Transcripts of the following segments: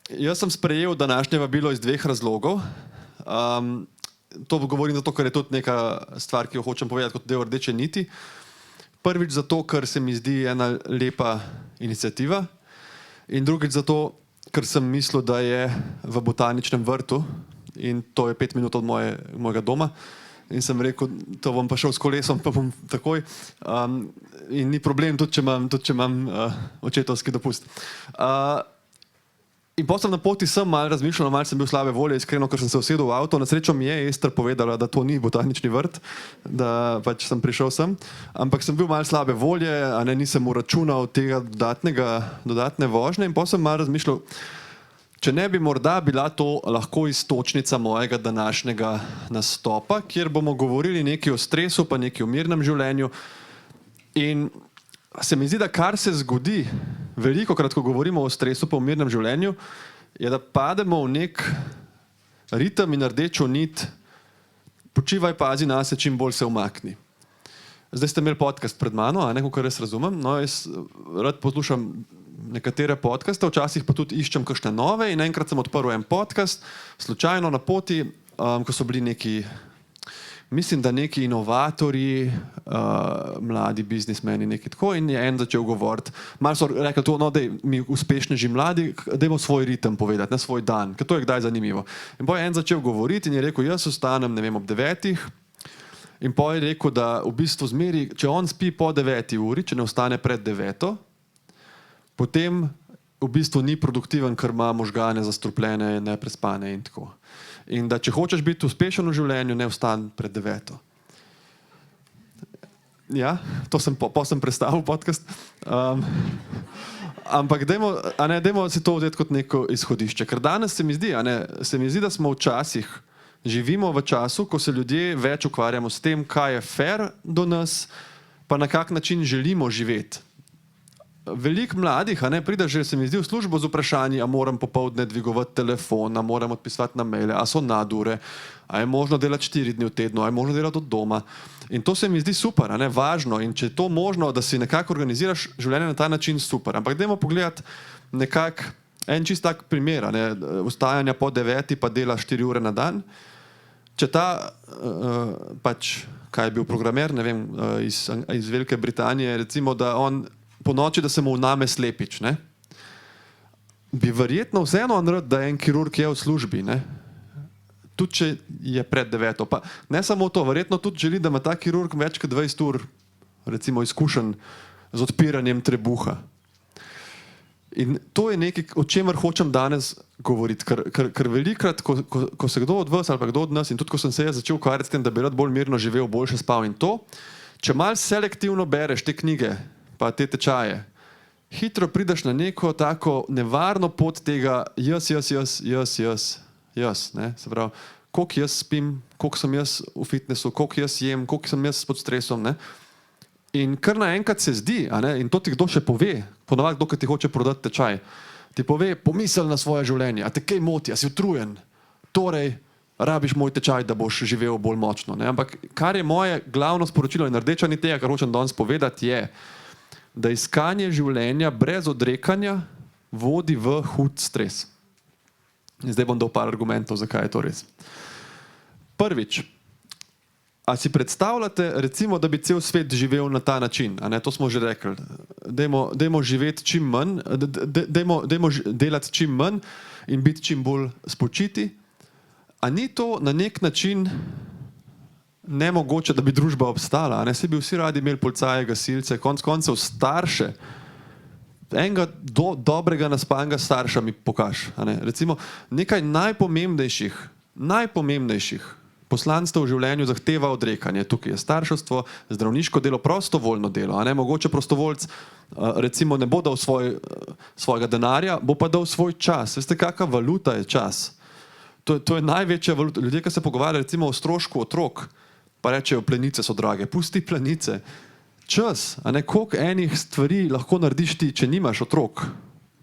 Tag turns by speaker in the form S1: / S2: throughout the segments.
S1: Jaz sem sprejel današnje vabilo iz dveh razlogov. To govorim zato, ker je tudi neka stvar, ki jo hočem povedati kot del rdeče niti. Prvič zato, ker se mi zdi ena lepa iniciativa in drugič zato, ker sem mislil, da je v botaničnem vrtu in to je 5 minut od mojega doma in sem rekel, to bom pa šel s kolesom, pa bom takoj in ni problem, tudi če imam očetovski dopust. In potem sem na poti malo razmišljal, malo sem bil slabe volje, iskreno, ker sem se usedel v avto. Na srečo mi je Ester povedala, da to ni botanični vrt, da pač sem prišel sem. Ampak sem bil malo slabe volje, a ne, nisem uračunal tega dodatne vožnje in potem sem malo razmišljal, če ne bi morda bila to lahko iztočnica mojega današnjega nastopa, kjer bomo govorili nekaj o stresu, pa nekaj o mirnem življenju. In se mi zdi, da kar se zgodi velikokrat, ko govorimo o stresu pa o mirnem življenju, je, da pademo v nek ritem in rdečo nit, počivaj, pazi nase, čim bolj se umakni. Zdaj ste imeli podcast pred mano, a ne, kakor res razumem. No, jaz rad poslušam nekatere podcaste, včasih pa tudi iščem kakšne nove in enkrat sem odprl en podcast, slučajno na poti, ko so bili neki, mislim, da neki inovatorji, mladi biznismeni, nekaj tako, in je en začel govoriti. Malo so rekli to, no, daj mi uspešneži mladi, dajmo svoj ritem povedati, ne svoj dan, ker to je kdaj zanimivo. In potem je en začel govoriti in je rekel, jaz ostanem, ne vem, ob 9. In potem je rekel, da v bistvu zmeri, če on spi po 9 uri, če ne ostane pred 9, potem v bistvu ni produktiven, ker ima možgane zastrupljene, neprespane in tako. In da če hočeš biti uspešen v življenju, ne ostani pred 9. Ja, to sem prestavil podcast. Ampak dajmo si to vzeti kot neko izhodišče. Ker danes se mi zdi, da smo živimo v času, ko se ljudje več ukvarjamo s tem, kaj je fair do nas, pa na kak način želimo živeti. Veliko mladih pride že, se mi zdi, v službo z vprašanji, a moram popoldne dvigovati telefon, a moram odpisovati na maile, a so nadure, a je možno delati 4 dni v tednu, a je možno delati od doma. In to se mi zdi super, važno. In če je to možno, da si nekako organiziraš življenje na ta način, super. Ampak dajmo pogledati nekako en čist tak primer, vstajanja po 9 pa dela 4 ure na dan. Če ta, pač, kaj je bil programer, ne vem, iz Velike Britanije, recimo, da on po noči, da se mu vname slepič, ne? Bi verjetno vseeno rad, da en kirurg je v službi, ne? Tudi če je pred 9. Pa ne samo to, verjetno tudi želi, da ima ta kirurg več kot 20 ur, recimo, izkušenj z odpiranjem trebuha. In to je nekaj, o čemer hočem danes govoriti, ker velikrat, ko se kdo od vas ali pa kdo od nas, in tudi ko sem se začel ukvarjati s tem, da bi rad bolj mirno živel, boljše spal in to, če malo selektivno bereš te knjige, pa te tečaje, hitro prideš na neko tako nevarno pot tega jaz, ne? Se pravi, koliko jaz spim, koliko sem jaz v fitnessu, koliko jaz jem, koliko sem jaz pod stresom, ne? In kar naenkrat se zdi, in to ti kdo še pove, ponavadi kdo, ki ti hoče prodati tečaj, ti pove, pomisel na svoje življenje, a te kaj moti, a si utrujen, torej rabiš moj tečaj, da boš živel bolj močno, ne? Ampak kar je moje glavno sporočilo in rdeča nit tega, kar hočem danes povedati, je, da iskanje življenja brez odrekanja vodi v hud stres. In zdaj bom dal par argumentov, zakaj je to res. Prvič, a si predstavljate, recimo, da bi cel svet živel na ta način, to smo že rekli, dajmo živeti čim manj, dajmo delati čim manj in biti čim bolj spočiti, a ni to na nek način nemogoče, da bi družba obstala, se bi vsi radi imeli policaje, gasilce, konec koncev starše, enega dobrega naspanega starša mi pokaž, recimo nekaj najpomembnejših poslanstev v življenju zahteva odrekanje. Tukaj je starševstvo, zdravniško delo, prostovoljno delo, mogoče prostovoljc recimo ne bo dal svojega denarja, bo pa dal svoj čas. Veste, kakšna valuta je čas? To je največja valuta. Ljudje, ki se pogovarjajo recimo o strošku otrok, pa rečejo, plenice so drage. Pusti plenice. Čas, koliko enih stvari lahko narediš ti, če nimaš otrok?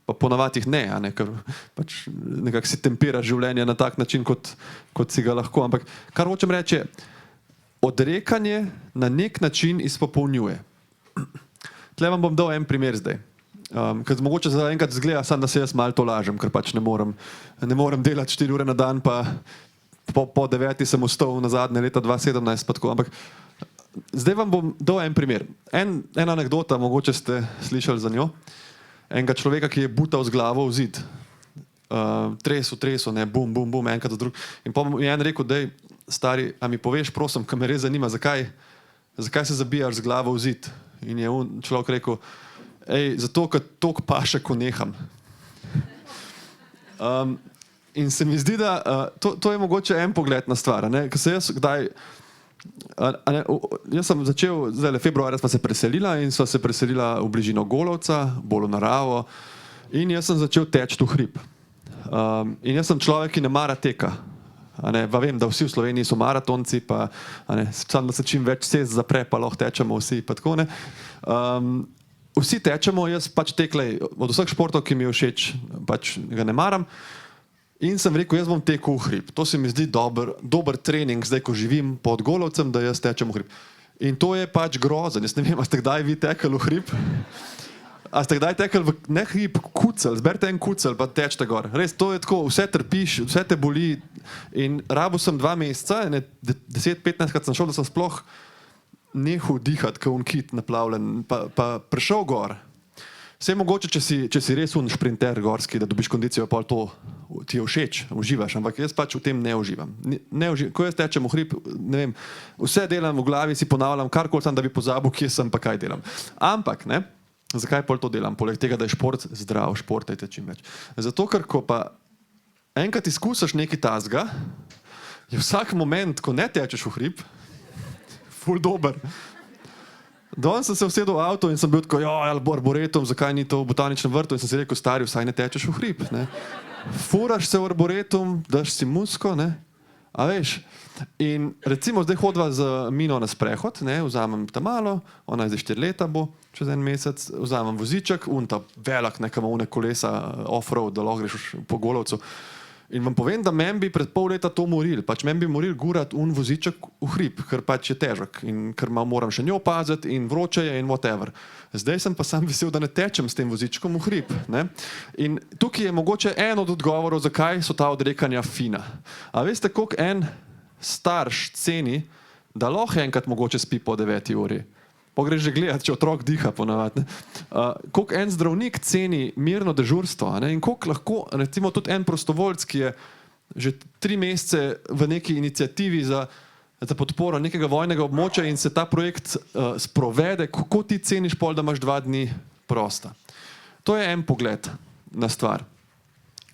S1: Pa ponavadi jih ne, ker pač nekako si tempiraš življenje na tak način, kot si ga lahko. Ampak kar hočem reči, odrekanje na nek način izpopolnjuje. Tle vam bom dal en primer zdaj. Ker mogoče za enkrat zgleda, da se jaz malo to lažem, ker pač ne morem delati 4 ure na dan, pa po 9 sem vstal na zadnje leta 2017. Ampak zdaj vam bom dal en primer. Ena anekdota, mogoče ste slišali za njo. Enega človeka, ki je butal z glavo v zid. Tresu, ne, bum, enkrat za drug. In pa mi je en rekel, dej, stari, a mi poveš, prosim, ker me res zanima, zakaj se zabijaš z glavo v zid? In je človek rekel, zato, ker tok paše, ko neham. In se mi zdi, da to je mogoče en pogled na stvar. Ker se jaz kdaj... Jaz sem začel, zdaj februarja sva se preselila in sva se preselila v bližino Golovca, bolj v naravo, in jaz sem začel teči v hrib. In jaz sem človek, ki ne mara teka. Vem, da vsi v Sloveniji so maratonci, pa sam, da se čim več cest zapre, pa lahko tečemo vsi, pa tako ne. Vsi tečemo, jaz pač teklej, od vseh športov, ki mi je všeč, pač ga ne maram. In sem rekel, jaz bom tekel v hrib. To se mi zdi dober trening, zdaj, ko živim pod Golovcem, da jaz tečem v hrib. In to je pač grozen. Jaz ne vem, a ste kdaj vi tekli v hrib? A ste kdaj tekli v ne hrib, kucel, zberite en kucel, pa tečete gor. Res, to je tako, vse trpiš, vse te boli. In rabil sem 2 meseca, 10-15 krat sem šel, da sem sploh nehal dihati, kot kit naplavljen, pa prišel gor. Vse je mogoče, če si res šprinter gorski, da dobiš kondicijo, pa to ti je všeč, uživaš, ampak jaz pač v tem ne uživam. Ko jaz tečem v hrib, ne vem, vse delam v glavi, si ponavljam, karkoli sem, da bi pozabil, kje sem, pa kaj delam. Ampak, ne, zakaj pol to delam? Poleg tega, da je šport zdrav, športajte čim več. Zato, ker ko pa enkrat izkusiš nekaj tazga, je vsak moment, ko ne tečeš v hrib, ful dober. Danes sem se usedel v avto in sem bil tako, arboretum, zakaj ni to v botaničnem vrtu? In sem si rekel, stari, vsaj ne tečeš v hrib. Ne? Furaš se v arboretum, daš si musko, ne? A veš? In recimo zdaj hodva z Mino na sprehod, ne? Vzamem ta malo, ona je zdaj 4 leta bo, čez en mesec, vzamem voziček, ta velik, nekam une kolesa, off-road, da lahko greš po Golovcu. In vam povem, da meni bi pred pol leta to moril. Pač meni bi moril gurat voziček v hrib, ker pač je težak in ker moram še njo paziti in vroče je in whatever. Zdaj sem pa sam vesel, da ne tečem s tem vozičkom v hrib. Ne? In tukaj je mogoče en od odgovorov, zakaj so ta odrekanja fina. A veste, koliko en starš ceni, da lahko enkrat mogoče spi po 9 uri? Pogreš že gledati, če otrok diha ponavadi. Koliko en zdravnik ceni mirno dežurstvo, in koliko lahko, recimo tudi en prostovoljc, ki je že 3 mesece v neki iniciativi za podporo nekega vojnega območja in se ta projekt sprovede, kako ti ceniš pol, da imaš 2 dni prosta. To je en pogled na stvar.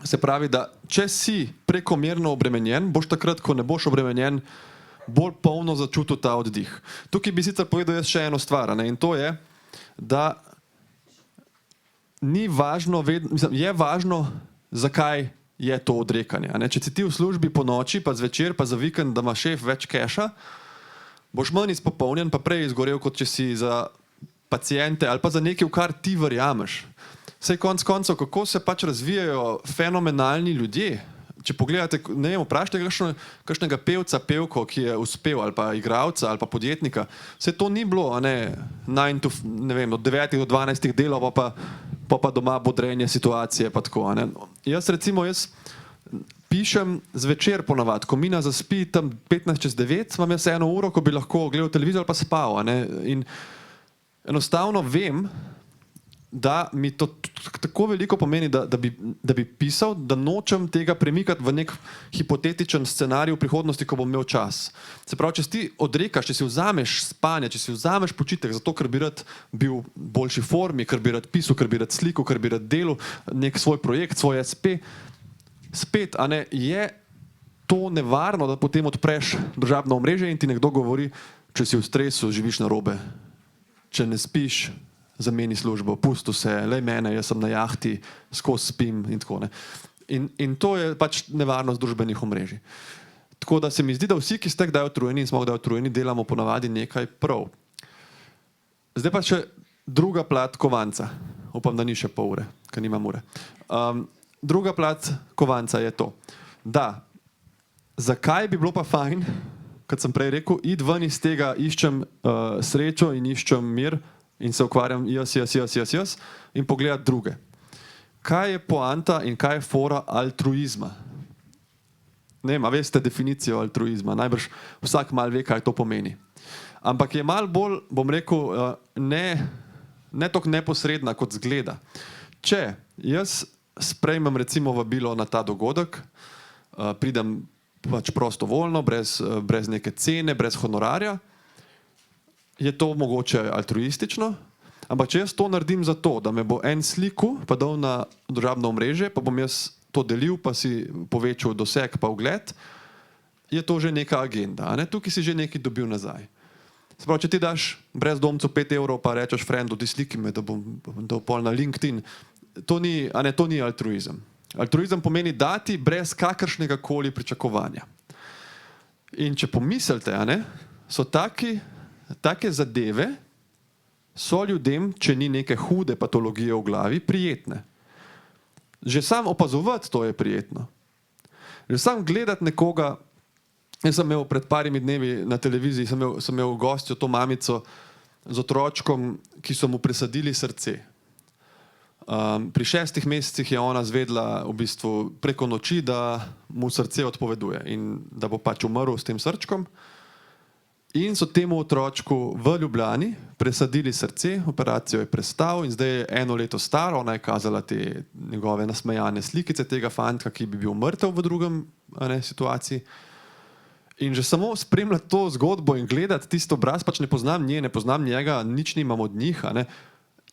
S1: Se pravi, da če si prekomerno obremenjen, boš takrat, ko ne boš obremenjen, bolj polno začutil ta oddih. Tukaj bi sicer povedal jaz še eno stvar, in to je, da ni važno, je važno, zakaj je to odrekanje. Če si ti v službi po noči, pa zvečer, pa za vikend, da ima šef več keša, boš manj izpopolnjen, pa prej izgorel, kot če si za paciente ali pa za nekaj, v kar ti verjameš. Saj konec koncev, kako se pač razvijajo fenomenalni ljudje. Če pogledate, ne vem, vprašajte kakšnega pevca, pevko, ki je uspel, ali pa igralca, ali pa podjetnika. Vse to ni bilo, od 9 do 12 delov, pa doma bodrenje situacije, pa tako. Jaz pišem zvečer ponavadi, ko Mina zaspi tam 8:45, imam jaz 1 uro, ko bi lahko gledal televizijo ali pa spal. In enostavno vem, da mi to tako veliko pomeni, da bi pisal, da nočem tega premikati v nek hipotetičen scenarij v prihodnosti, ko bom imel čas. Se pravi, če si ti odrekaš, če si vzameš spanje, če si vzameš počitek, zato ker bi rad bil v boljši formi, ker bi rad pisal, ker bi rad slikal, ker bi rad delal nek svoj projekt, svoj SP, spet, je to nevarno, da potem odpreš družabno omrežje in ti nekdo govori, če si v stresu, živiš narobe. Če ne spiš, zameni službo, pusti vse, lej mene, jaz sem na jahti, skozi spim in tako ne. In to je pač nevarnost družbenih omrežij. Tako da se mi zdi, da vsi, ki ste kdaj utrujeni in smo kdaj utrujeni, delamo ponavadi nekaj prav. Zdaj pa še druga plat kovanca. Upam, da ni še pol ure, ker nimam ure. Druga plat kovanca je to, da zakaj bi bilo pa fajn, kot sem prej rekel, iti ven iz tega, iščem srečo in iščem mir, in se ukvarjam jaz in pogledati druge. Kaj je poanta in kaj je fora altruizma? Ne vem, a veste definicijo altruizma? Najbrž vsak mal ve, kaj to pomeni. Ampak je mal bolj, bom rekel, ne toliko neposredna, kot zgleda. Če jaz sprejmem recimo vabilo na ta dogodek, pridem pač prostovoljno, brez neke cene, brez honorarja, je to mogoče altruistično, ampak če jaz to naredim zato, da me bo en sliku pa dal na družabno omrežje, pa bom jaz to delil, pa si povečal doseg pa ugled, je to že neka agenda. Ne? Tukaj si že nekaj dobil nazaj. Se pravi, če ti daš brezdomcu 5 evrov, pa rečeš frendu, ti sliki me, da bom dal pol na LinkedIn, to ni altruizem. Altruizem pomeni dati brez kakršnega koli pričakovanja. In če pomislite, so take zadeve, so ljudem, če ni neke hude patologije v glavi, prijetne. Že sam opazovati to je prijetno. Že sam gledati nekoga, jaz sem imel pred parimi dnevi na televiziji, sem imel gostjo to mamico z otročkom, ki so mu presadili srce. Pri 6 mesecih je ona zvedla v bistvu preko noči, da mu srce odpoveduje in da bo pač umrl s tem srčkom. In so temu otročku v Ljubljani presadili srce, operacijo je prestal in zdaj je 1 leto star, ona je kazala te njegove nasmejane slikice tega fantka, ki bi bil mrtev v drugem situaciji. In že samo spremljati to zgodbo in gledati tisto obraz, pač ne poznam nje, ne poznam njega, nič nimam od njih,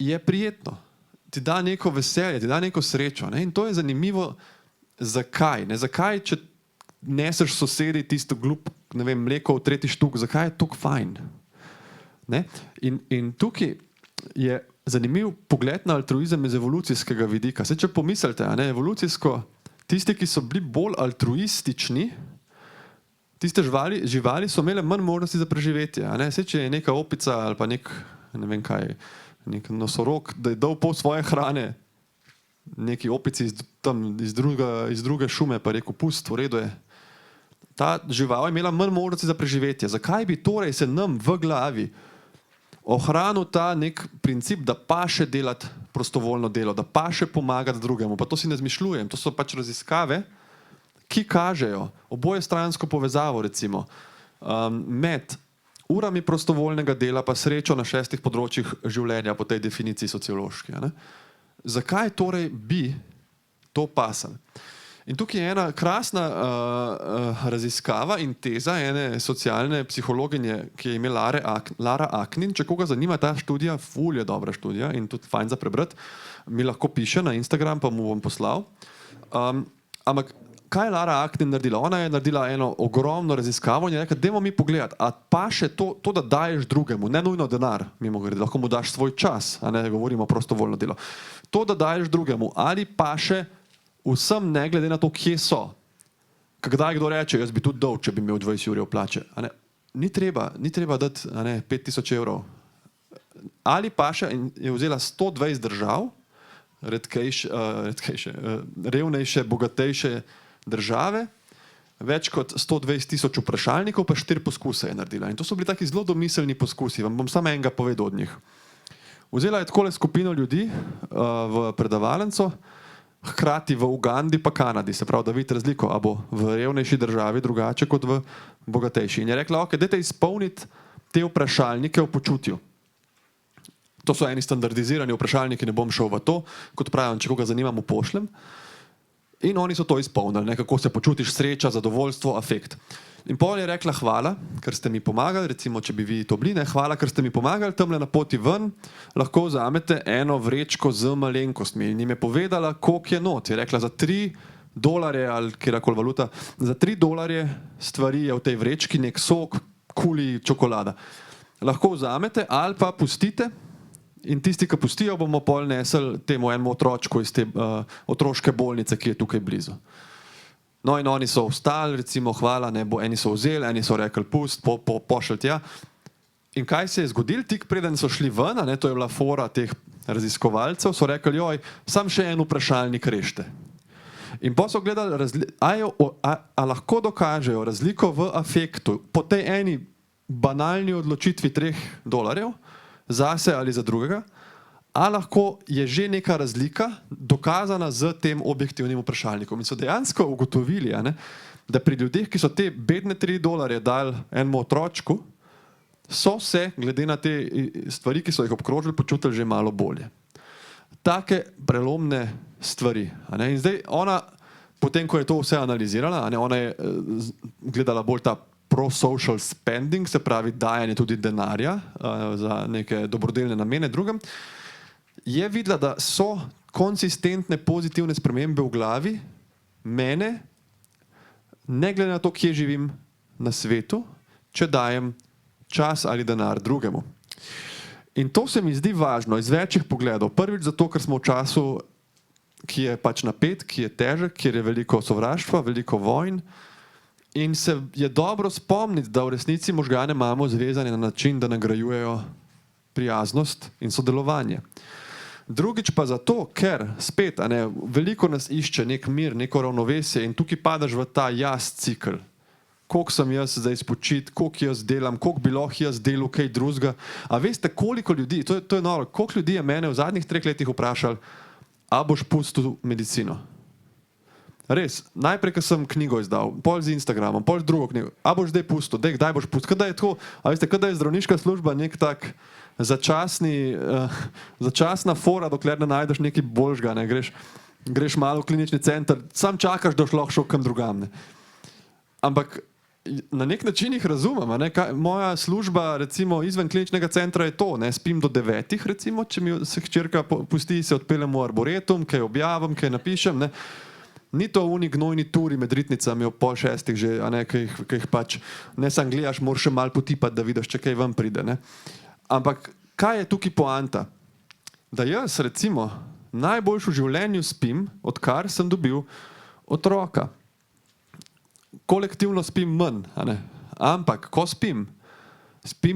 S1: je prijetno. Ti da neko veselje, ti da neko srečo. In to je zanimivo, zakaj. Zakaj, če neseš sosedi tisto glup, ne vem, mleko v 3. štuk, zakaj je to fajn? In tukaj je zanimiv pogled na altruizem iz evolucijskega vidika. Če pomislite, evolucijsko, tisti, ki so bili bolj altruistični, tiste živali so imele manj možnosti za preživetje. Če je neka opica ali pa nek nosorog, da je dal pol svoje hrane neki opici iz druge šume, pa rekel, pust, v redu je. Ta žival je imela manj možnosti za preživetje. Zakaj bi torej se nam v glavi ohranil ta nek princip, da paše delati prostovoljno delo, da paše pomagati drugemu? Pa to si ne izmišljujem, to so pač raziskave, ki kažejo obojestransko povezavo, recimo, med urami prostovoljnega dela pa srečo na 6 področjih življenja po tej definiciji sociološki. Zakaj torej bi to pasalo? In tukaj je ena krasna raziskava in teza ene socialne psihologinje, ki je imela Lara Aknin. Če koga zanima ta študija, ful je dobra študija in tudi fajn za prebrati, mi lahko piše na Instagram, pa mu bom poslal. Ampak kaj je Lara Aknin naredila? Ona je naredila eno ogromno raziskavo in je rekla, dajmo mi pogledati, a paše to, da daješ drugemu, ne nujno denar, mimogrede, lahko mu daš svoj čas, a ne govorimo prostovoljno delo. To, da daješ drugemu, ali paše vsem, ne glede na to, kje so. Kdaj kdo reče, jaz bi tudi dal, če bi imel 20 ur plače. Ni treba dati 5000 evrov. Ali paše, in je vzela 120 držav, revnejše, bogatejše države, več kot 120 000 vprašalnikov, pa 4 poskuse je naredila. In to so bili taki zelo domiselni poskusi. Vam bom samo enega povedal od njih. Vzela je takole skupino ljudi v predavalnico, hkrati v Ugandi pa Kanadi, se pravi, da vidite razliko, a bo v revnejši državi drugače kot v bogatejši. In je rekla, ok, dajte izpolniti te vprašalnike o počutju. To so eni standardizirani vprašalniki, ne bom šel v to, kot pravim, če koga zanima, mu pošljem. In oni so to izpolnili, kako se počutiš, sreča, zadovoljstvo, afekt. In potem je rekla, hvala, ker ste mi pomagali, recimo, če bi vi to bili, hvala, ker ste mi pomagali, tamle na poti ven, lahko vzamete eno vrečko z malenkostmi. In jim je povedala, koliko je not. Je rekla, za $3 ali kjerkoli valuta, za $3 stvari je v tej vrečki, nek sok, kuli, čokolada. Lahko vzamete ali pa pustite. In tisti, ki pustijo, bomo pol nesli temu enemu otročku iz te otroške bolnice, ki je tukaj blizu. No in oni so vstali, recimo, hvala, eni so vzeli, eni so rekli, pust, pošlji tja. In kaj se je zgodilo, tik preden so šli ven, to je bila fora teh raziskovalcev, so rekli, joj, sam še en vprašalnik rešite. In pa so gledali, a lahko dokažejo razliko v afektu po tej eni banalni odločitvi $3, zase ali za drugega, a lahko je že neka razlika dokazana z tem objektivnim vprašalnikom. In so dejansko ugotovili, da pri ljudeh, ki so te bedne $3 dali enemu otročku, so se, glede na te stvari, ki so jih obkrožili, počutili že malo bolje. Take prelomne stvari. In zdaj ona, potem ko je to vse analizirala, ona je gledala bolj ta pro-social spending, se pravi dajanje tudi denarja za neke dobrodelne namene drugim, je videla, da so konsistentne pozitivne spremembe v glavi mene, ne glede na to, kje živim na svetu, če dajem čas ali denar drugemu. In to se mi zdi važno iz večjih pogledov. Prvič zato, ker smo v času, ki je pač napet, ki je težek, kjer je veliko sovraštva, veliko vojn, in se je dobro spomniti, da v resnici možgane imamo zvezane na način, da nagrajujejo prijaznost in sodelovanje. Drugič pa zato, ker spet, veliko nas išče nek mir, neko ravnovesje in tukaj padaš v ta jaz cikl. Koliko sem jaz zdaj spočit, koliko jaz delam, koliko bi lahko jaz delal kaj drugega. A veste, koliko ljudi, to je noro, koliko ljudi je mene v zadnjih 3 letih vprašali, a boš pustil medicino? Res, najprej, ko sem knjigo izdal, pol z Instagramom, pol z drugo knjigo, a boš zdaj pustil, kdaj boš pustil, kada je to, a veste, kada je zdravniška služba nek tak začasna fora, dokler ne najdeš nekaj boljšega, greš malo v klinični center, sam čakaš, da boš lahko šel kam drugam. Ampak na nek način jih razumem. Moja služba recimo izven kliničnega centra je to, spim do 9, recimo, če mi se hčerka pusti, se odpeljem v arboretum, kaj objavim, kaj napišem. Ni to oni gnojni turi med ritnicami ob 5:30 že, ki jih pač ne sam gledaš, moraš še malo potipati, da vidiš, če kaj ven pride. Ampak kaj je tukaj poanta? Da jaz recimo najboljš v življenju spim, odkar sem dobil otroka. Kolektivno spim manj, ampak ko spim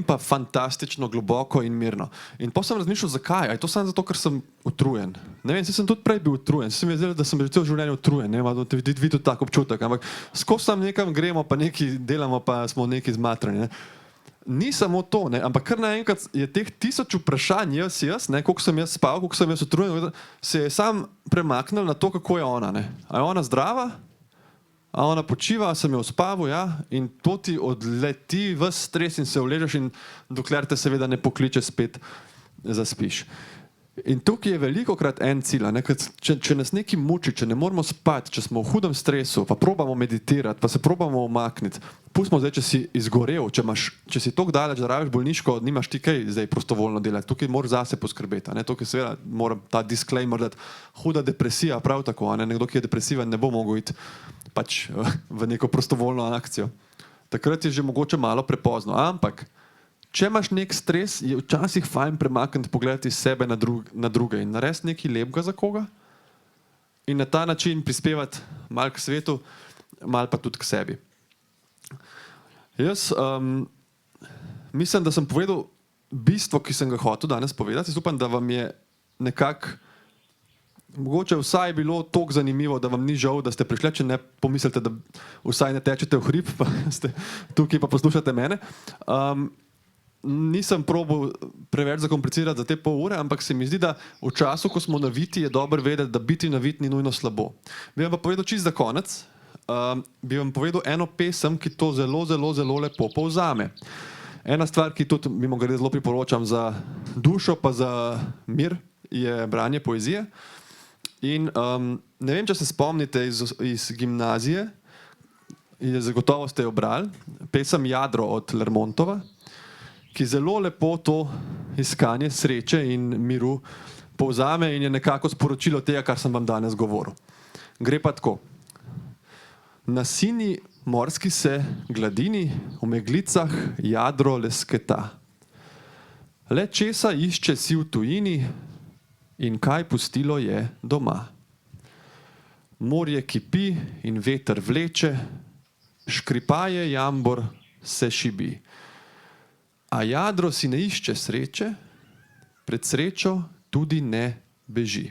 S1: pa fantastično, globoko in mirno. In potem sem razmišljal, zakaj? Je to samo zato, ker sem utrujen? Ne vem, sem tudi prej bil utrujen, se mi je zdelo, da sem celo življenje utrujen, ne vem, da vidi tudi tak občutek, ampak skozi sam nekam gremo, pa nekaj delamo, pa smo nekaj zmatrani. Ni samo to, ampak kar naenkrat je teh 1000 vprašanj, jaz, koliko sem jaz spal, koliko sem jaz utrujen, se je sam premaknil na to, kako je ona. A je ona zdrava? A ona počiva, sem jo uspavil, in to ti odleti v stres in se uležeš in dokler te seveda ne pokliče spet zaspiš. In tukaj je velikokrat en cilj, če nas nekaj muči, če ne moramo spati, če smo v hudem stresu, pa probamo meditirati, pa se probamo umakniti, pustimo zdaj, če si izgorel, če si toliko daleč, da rabiš bolniško, nimaš ti kaj zdaj prostovoljno delati, tukaj moraš zase poskrbeti. Tukaj seveda moram ta disclaimer dati, huda depresija prav tako, nekdo, ki je depresiven, ne bo mogel iti pač v neko prostovoljno akcijo. Takrat je že mogoče malo prepozno, ampak če imaš nek stres, je včasih fajn premakniti, pogledati sebe na druge in narediti nekaj lepega za koga in na ta način prispevati malo k svetu, malo pa tudi k sebi. Jaz mislim, da sem povedal bistvo, ki sem ga hotel danes povedati. Jaz upam, da vam je nekako mogoče vsaj bilo toliko zanimivo, da vam ni žal, da ste prišli, če ne pomislite, da vsaj ne tečete v hrib, pa ste tukaj pa poslušate mene. Nisem probal preveč zakomplicirati za te pol ure, ampak se mi zdi, da v času, ko smo naviti, je dobro vedeti, da biti navit ni nujno slabo. Bi vam pa povedal čisto za konec, bi vam povedal eno pesem, ki to zelo, zelo, zelo lepo povzame. Ena stvar, ki tudi mimogrede zelo priporočam za dušo, pa za mir, je branje poezije. In ne vem, če se spomnite iz gimnazije, zagotovo ste jo brali, pesem Jadro od Lermontova, ki zelo lepo to iskanje sreče in miru povzame in je nekako sporočilo tega, kar sem vam danes govoril. Gre pa tako. Na sini morski se gladini, v meglicah jadro lesketa. Le česa išče si v tujini in kaj pustilo je doma. Morje kipi in veter vleče, škripaje jambor se šibi. A jadro si ne išče sreče, pred srečo tudi ne beži.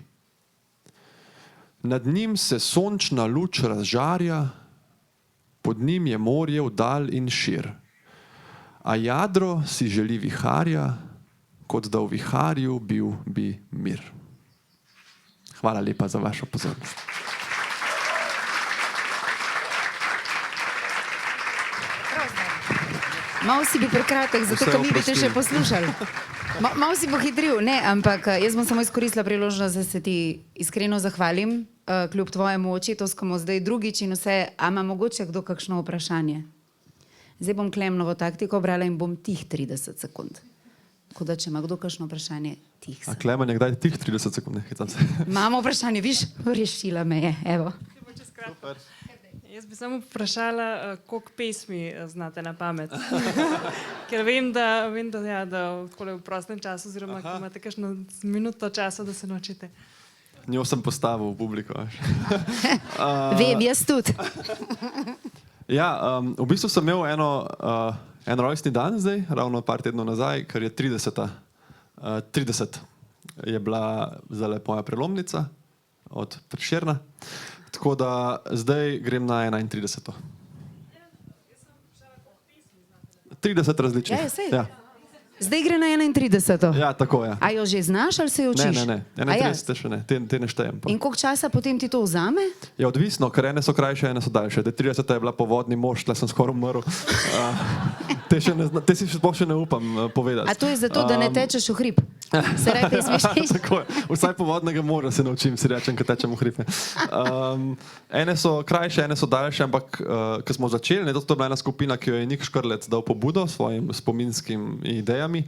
S1: Nad njim se sončna luč razžarja, pod njim je morje vdal in šir. A jadro si želi viharja, kot da v viharju bil bi mir. Hvala lepa za vašo pozornost.
S2: Malo si bil prekratek, zato ker mi bi te še poslušali. Malo si pohitril, ne, ampak jaz bom samo izkoristila priložnost, da se ti iskreno zahvalim, kljub tvojemu očetovskemu zdaj drugič in vse, a ima mogoče kdo kakšno vprašanje? Zdaj bom Klemnovo taktiko brala in bom tih 30 sekund. Tako da, če ima kdo kakšno vprašanje, tih sem.
S1: A Klemen je kdaj tih 30 sekund, ne, hecam se.
S2: Imamo vprašanje, viš, rešila me je, evo.
S3: Super. Jaz bi samo vprašala, koliko pesmi znate na pamet. Ker vem, da v prostem času, oziroma ko imate kakšno minuto časa, da se naučite.
S1: Njo sem postavil v publiko.
S2: Vem, jaz tudi.
S1: Ja, v bistvu sem imel en rojstni dan zdaj, ravno par tednov nazaj, ker je 30. 30 je bila zdaj moja prelomnica od Prešerna. Tako da zdaj grem na 31. 30 različnih.
S2: Ja. Zdaj gre na 31.
S1: Ja, tako je.
S2: A jo že znaš ali se jo učiš?
S1: Ne, 31 še ne, te ne štejem.
S2: In koliko časa potem ti to vzame?
S1: Je odvisno, ker ene so krajše, ene so daljše. 30 je bila povodni mož, tle sem skoraj umrl. Te si sploh še ne upam povedati.
S2: A to je zato, da ne tečeš v hrib? Se raj te smišliš?
S1: Tako je. Vsaj povodnega moža se naučim, si rečem, ko tečem v hrib. Ene so krajše, ene so daljše, ampak ko smo začeli, to je bila ena skupina, ki jo je Nik Škrlec dal pobudo s svojim spominskim idejami.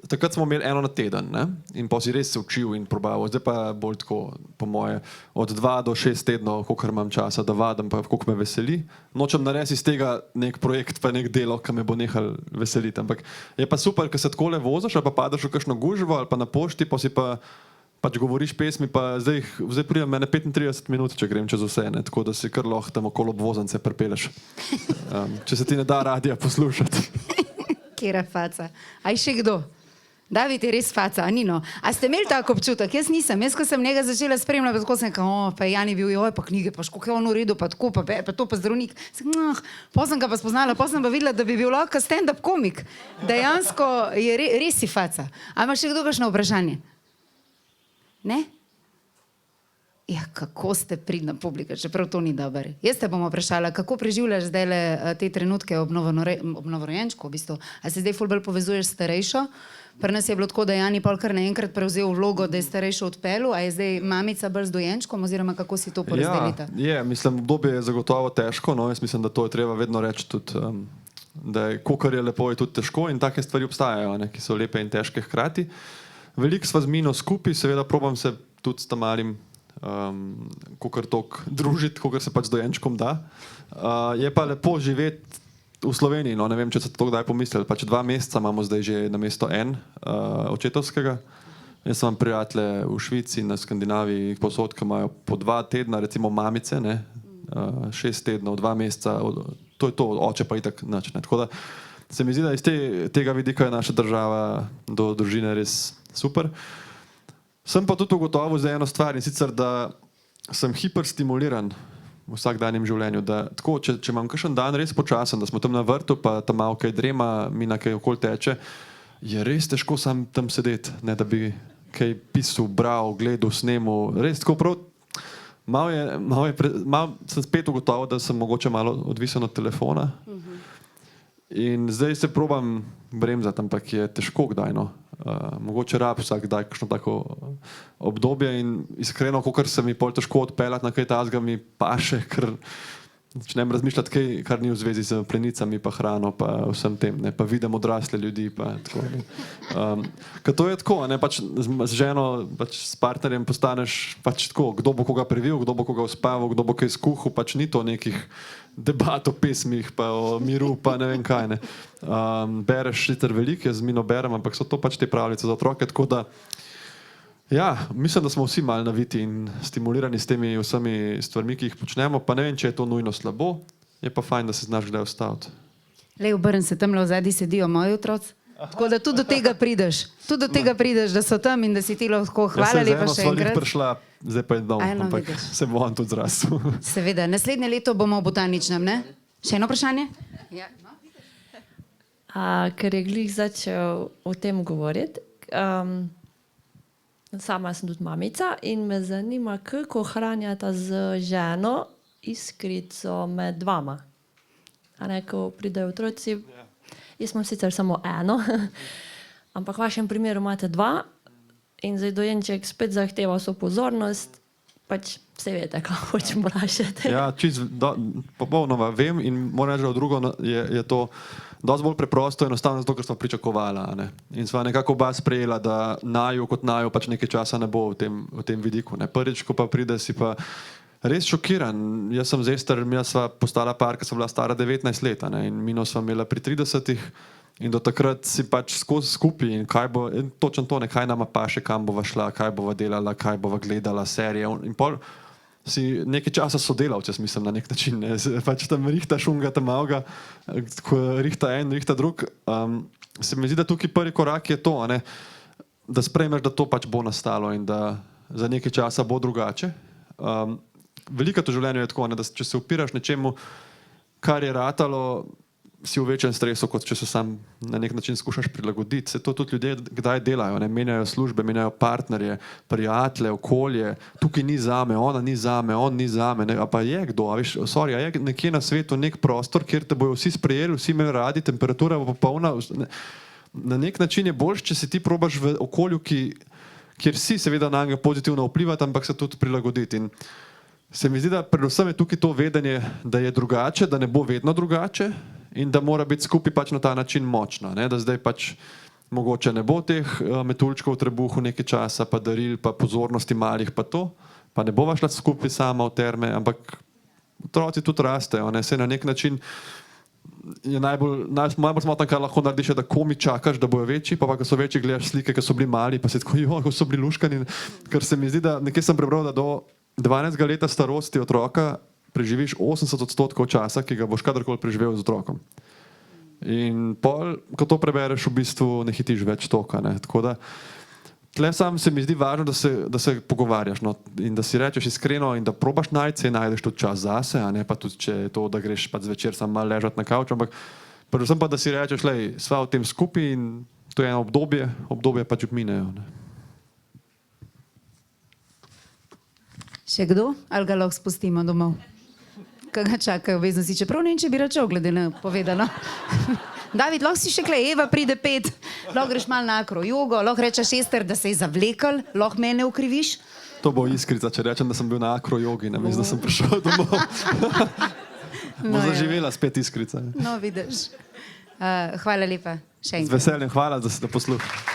S1: Takrat smo imeli eno na teden, ne? In pa si res se učil in probaval. Zdaj pa bolj tako, po moje, od 2 do 6 tednov, koliko imam časa, da vadim, pa koliko me veseli. Nočem narediti iz tega nek projekt, pa nek delo, ki me bo nehal veseliti. Ampak je pa super, ko se takole voziš, ali pa padeš v kakšno gužvo, ali pa na pošti, pa si pač govoriš pesmi, pa zdaj pridem mene 35 minut, če grem čez vse, ne? Tako da si kar lahko tam okolo obvozance prepeleš. Če se ti ne da radija poslušati.
S2: Kera faca. Aj še kdo? David je res faca, a Nino. A ste imeli tako občutek? Jaz nisem. Jaz, ko sem njega začela spremljati, tako sem rekla, pa Jan je bil, joj, pa knjige, pa školiko je on v redu, pa tako, pa to, pa zdravnik. Potem sem ga pa spoznala, potem sem pa videla, da bi bil lahko stand-up komik. Dejansko je res si faca. A ima še kdo kakšno vprašanje? Ne? Ja, kako ste pridna publika, čeprav to ni dober. Jaz te bom vprašala, kako preživljaš zdaj te trenutke ob novorojenčku, v bistvu? A se zdaj ful bolj povezuješ s starejšo? Pri nas je bilo tako, da Jan je pol kar naenkrat prevzel vlogo, da je starejšo odpeljal, a je zdaj mamica bolj z dojenčkom, oziroma kako si to porazdelite?
S1: Ja, mislim, obdobje je zagotovo težko, no, jaz mislim, da to je treba vedno reči tudi, da je, kolikor je lepo, je tudi težko in take stvari obstajajo, ne, ki so lepe in težke hkrati. Veliko sva z Mino skupaj, seveda probam se tudi s tam malim kolikor toliko družiti, kolikor se pač z dojenčkom da. Je pa lepo živeti v Sloveniji, no, ne vem, če ste to kdaj pomislili, pač 2 meseca imamo zdaj že namesto očetovskega. Jaz imam prijatelje v Švici, na Skandinaviji, posod, ki imajo po 2 tedna, recimo mamice, ne, 6 tednov, 2 meseca, to je to, oče pa itak nič, ne. Tako da se mi zdi, da iz tega vidika je naša država do družine res super. Sem pa tudi ugotovil za eno stvar in sicer, da sem hiperstimuliran v vsakdanjem življenju. Da, tako, če imam kakšen dan res počasen, da smo tam na vrtu, pa tam malo kaj drema, Mina kaj okoli teče, je res težko sam tam sedeti, ne da bi kaj pisal, bral, gledal, snemal. Res tako prav, malo sem spet ugotovil, da sem mogoče malo odvisen od telefona. In zdaj se probam bremzati, ampak je težko kdaj, no. Mogoče rab vsak daj kakšno tako obdobje in iskreno, kakor se mi pol težko odpeljati na kaj tazga, mi paše, ker začnem razmišljati kaj, kar ni v zvezi z plenicami, pa hrano, pa vsem tem, ne, pa vidim odrasle ljudi, pa tako. Ker to je tako, ne, pač z ženo, pač s partnerjem postaneš pač tako, kdo bo koga previl, kdo bo koga uspaval, kdo bo kaj skuhal, pač ni to nekih debat o pesmih, pa o miru, pa ne vem kaj, ne. Bereš sicer veliko, jaz z Mino berem, ampak so to pač te pravljice za otroke, tako da ja, mislim, da smo vsi malo naviti in stimulirani s temi vsemi stvarmi, ki jih počnemo, pa ne vem, če je to nujno slabo, je pa fajn, da se znaš kdaj ustaviti.
S2: Lej, obrn se, tamle v zadnji sedijo moji otroci, tako da tudi do tega prideš. Tudi do tega prideš, da so tam in da si ti lahko hvala lepa še enkrat.
S1: Prišla, zdaj pa je dom, ampak se bo on tudi zrastel.
S2: Seveda, naslednje leto bomo v botaničnem, ne? Še eno vprašanje? Ja.
S4: Ker je glih začel o tem govoriti, sama sem tudi mamica in me zanima, kako hranjata z ženo iskrico med vama. A ne, ko pridejo otroci, jaz imam sicer samo eno, ampak v vašem primeru imate dva in zdaj dojenček spet zahteva vso pozornost, pač vse veste, kaj hočem vprašati.
S1: Ja, popolnoma vem in moram reči, da drugo je to dosti bolj preprosto, enostavno zato, ker smo pričakovala. Ne? In sva nekako oba sprejela, da naju kot naju pač nekaj časa ne bo v tem vidiku. Ne? Prvič, ko pa pride, si pa res šokiran. Jaz sem z Ester, jaz sva postala par, ker sem bila stara 19 let, ne? In Mino sva imela pri 30-ih in do takrat si pač skozi skupaj in kaj bo, in točno to, ne, kaj nama paše, kam bova šla, kaj bova delala, kaj bova gledala, serije in pol si nekaj časa sodelavci, mislim, na nek način, ne? Pač tam rihta šunga, tam avga, rihta en, rihta drug. Se mi zdi, da tukaj prvi korak je to, ne? Da sprejmeš, da to pač bo nastalo in da za nekaj časa bo drugače. Veliko to življenje je tako, ne? Da če se upiraš nečemu, kar je ratalo, si v večjem stresu, kot če se sam na nek način skušaš prilagoditi. Se to tudi ljudje kdaj delajo, ne? Menjajo službe, menjajo partnerje, prijatelje, okolje. Tukaj ni zame, ona ni zame, on ni zame. Ne? A pa je kdo, a veš, sorry, a je nekje na svetu nek prostor, kjer te bojo vsi sprejeli, vsi imeli radi, temperatura bo popolna. Na nek način je boljš, če si ti probaš v okolju, kjer si seveda na njega pozitivno vplivati, ampak se tudi prilagoditi. In se mi zdi, da predvsem je tukaj to vedenje, da je drugače, da ne bo vedno drugače in da mora biti skupaj pač na ta način močna. Ne? Da zdaj pač mogoče ne bo teh metuljčkov v trebuhu nekaj časa, pa daril, pa pozornosti malih, pa to, pa ne bova šla skupaj sama v terme, ampak otroci tudi rastejo. Ne? Se na nek način je najbolj smotno, kar lahko narediš, da komi čakaš, da bojo večji, pa ko so večji, gledaš slike, ki so bili mali, pa si tako, ko so bili luškani. Ker se mi zdi, da nekje sem prebral, da do 12 leta starosti otroka preživiš 80% časa, ki ga boš kadarkoli preživel z otrokom. In pol, ko to prebereš, v bistvu ne hitiš več toka. Ne? Tako da, tle sam se mi zdi važno, da se pogovarjaš, no? In da si rečeš iskreno in da probaš najti, se najdeš tudi čas zase, a ne pa tudi, če je to, da greš pa zvečer sam malo ležati na kavču, ampak predvsem pa, da si rečeš, lej, sva v tem skupaj in to je eno obdobje pač minejo. Ne?
S2: Še kdo? Ali ga lahko spustimo domov? Kaj ga čakajo obveznosti? Čeprav ne vem, če bi račel, glede na povedano. David, lahko si še kle, Eva pride 5, lahko greš malo na akrojogo, lahko rečeš Ester, da se je zavlekel, lahko mene ukriviš.
S1: To bo iskrica, če rečem, da sem bil na akrojogi, ne mislim, da sem prišel domov. Bo zaživela spet iskrica.
S2: No, vidiš. Hvala lepa. Še enkrat.
S1: Z veseljem, hvala, da ste poslušali.